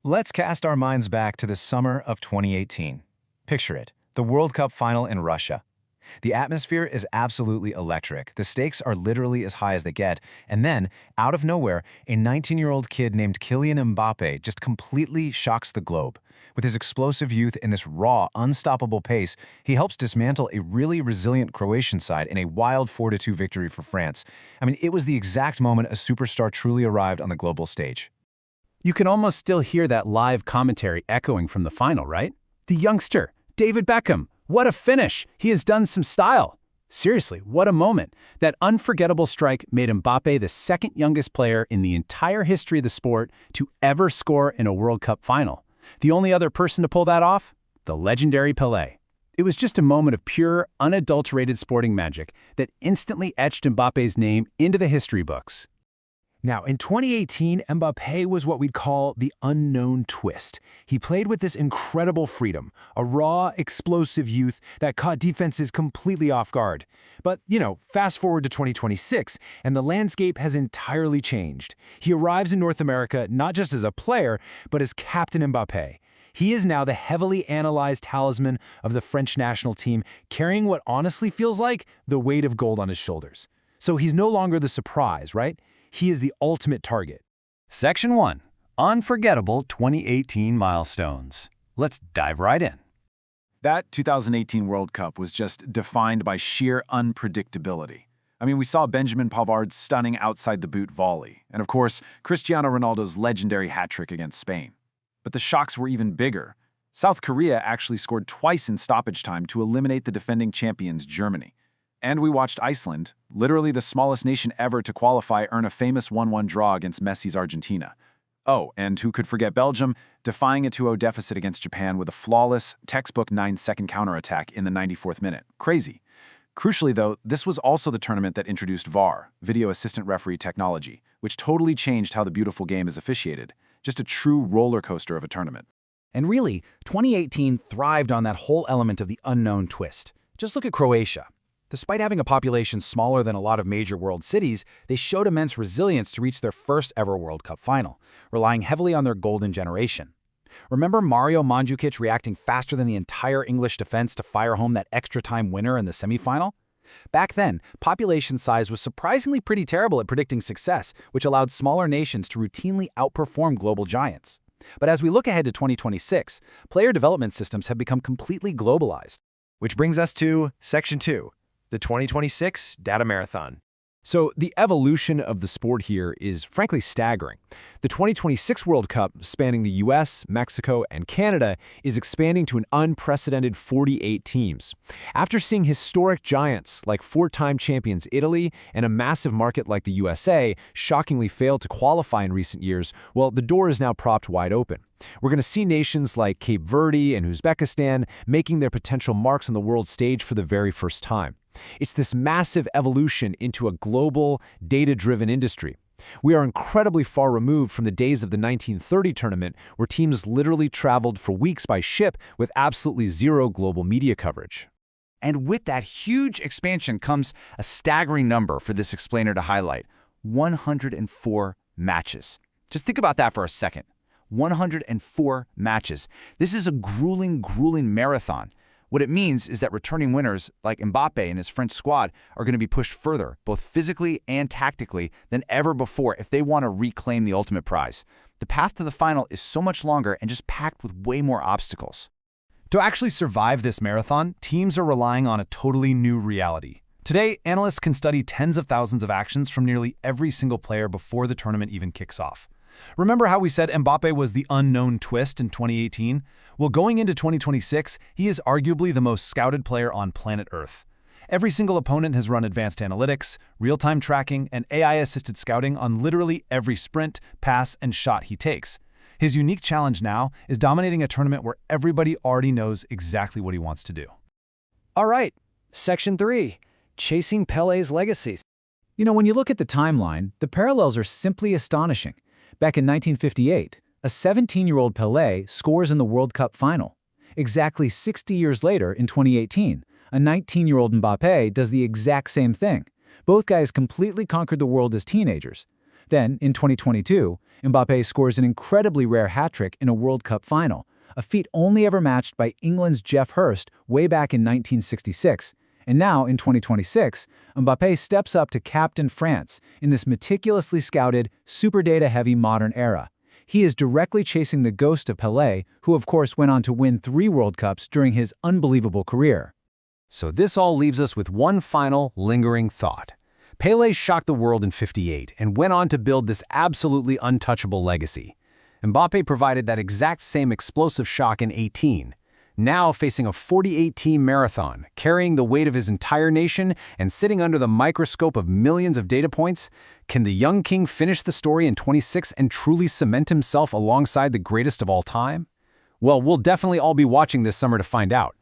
Let's cast our minds back to the summer of 2018. Picture it, the World Cup final in Russia. The atmosphere is absolutely electric. The stakes are literally as high as they get. And then, out of nowhere, a 19-year-old kid named Kylian Mbappe just completely shocks the globe. With his explosive youth and this raw, unstoppable pace, he helps dismantle a really resilient Croatian side in a wild 4-2 victory for France. I mean, it was the exact moment a superstar truly arrived on the global stage. You can almost still hear that live commentary echoing from the final, right? The youngster, David Beckham. What a finish! He has done some style. Seriously, what a moment. That unforgettable strike made Mbappe the second youngest player in the entire history of the sport to ever score in a World Cup final. The only other person to pull that off? The legendary Pelé. It was just a moment of pure, unadulterated sporting magic that instantly etched Mbappe's name into the history books. Now, in 2018, Mbappe was what we'd call the unknown twist. He played with this incredible freedom, a raw, explosive youth that caught defenses completely off guard. But, fast forward to 2026, and the landscape has entirely changed. He arrives in North America not just as a player, but as Captain Mbappe. He is now the heavily analyzed talisman of the French national team, carrying what honestly feels like the weight of gold on his shoulders. So he's no longer the surprise, right? He is the ultimate target. Section 1. Unforgettable 2018 milestones. Let's dive right in. That 2018 World Cup was just defined by sheer unpredictability. I mean, we saw Benjamin Pavard's stunning outside-the-boot volley, and of course, Cristiano Ronaldo's legendary hat-trick against Spain. But the shocks were even bigger. South Korea actually scored twice in stoppage time to eliminate the defending champions, Germany. And we watched Iceland, literally the smallest nation ever to qualify, earn a famous 1-1 draw against Messi's Argentina. Oh, and who could forget Belgium, defying a 2-0 deficit against Japan with a flawless, textbook 9-second counterattack in the 94th minute. Crazy. Crucially, though, this was also the tournament that introduced VAR, video assistant referee technology, which totally changed how the beautiful game is officiated. Just a true roller coaster of a tournament. And really, 2018 thrived on that whole element of the unknown twist. Just look at Croatia. Despite having a population smaller than a lot of major world cities, they showed immense resilience to reach their first ever World Cup final, relying heavily on their golden generation. Remember Mario Mandzukic reacting faster than the entire English defense to fire home that extra-time winner in the semifinal? Back then, population size was surprisingly pretty terrible at predicting success, which allowed smaller nations to routinely outperform global giants. But as we look ahead to 2026, player development systems have become completely globalized. Which brings us to Section 2. The 2026 Data Marathon. So the evolution of the sport here is frankly staggering. The 2026 World Cup, spanning the US, Mexico, and Canada, is expanding to an unprecedented 48 teams. After seeing historic giants like four-time champions Italy and a massive market like the USA shockingly fail to qualify in recent years, well, the door is now propped wide open. We're going to see nations like Cape Verde and Uzbekistan making their potential marks on the world stage for the very first time. It's this massive evolution into a global, data-driven industry. We are incredibly far removed from the days of the 1930 tournament, where teams literally traveled for weeks by ship with absolutely zero global media coverage. And with that huge expansion comes a staggering number for this explainer to highlight: 104 matches. Just think about that for a second. 104 matches. This is a grueling marathon. What it means is that returning winners like Mbappe and his French squad are going to be pushed further, both physically and tactically, than ever before if they want to reclaim the ultimate prize. The path to the final is so much longer and just packed with way more obstacles. To actually survive this marathon, teams are relying on a totally new reality. Today, analysts can study tens of thousands of actions from nearly every single player before the tournament even kicks off. Remember how we said Mbappe was the unknown twist in 2018? Well, going into 2026, he is arguably the most scouted player on planet Earth. Every single opponent has run advanced analytics, real-time tracking, and AI-assisted scouting on literally every sprint, pass, and shot he takes. His unique challenge now is dominating a tournament where everybody already knows exactly what he wants to do. All right, Section 3, Chasing Pelé's Legacy. When you look at the timeline, the parallels are simply astonishing. Back in 1958, a 17-year-old Pelé scores in the World Cup final. Exactly 60 years later, in 2018, a 19-year-old Mbappe does the exact same thing. Both guys completely conquered the world as teenagers. Then, in 2022, Mbappe scores an incredibly rare hat-trick in a World Cup final, a feat only ever matched by England's Geoff Hurst way back in 1966. And now, in 2026, Mbappe steps up to captain France in this meticulously scouted, super data-heavy modern era. He is directly chasing the ghost of Pelé, who of course went on to win 3 World Cups during his unbelievable career. So this all leaves us with one final, lingering thought. Pelé shocked the world in '58 and went on to build this absolutely untouchable legacy. Mbappe provided that exact same explosive shock in '18, now facing a 48-team marathon, carrying the weight of his entire nation and sitting under the microscope of millions of data points. Can the young king finish the story in '26 and truly cement himself alongside the greatest of all time? Well, we'll definitely all be watching this summer to find out.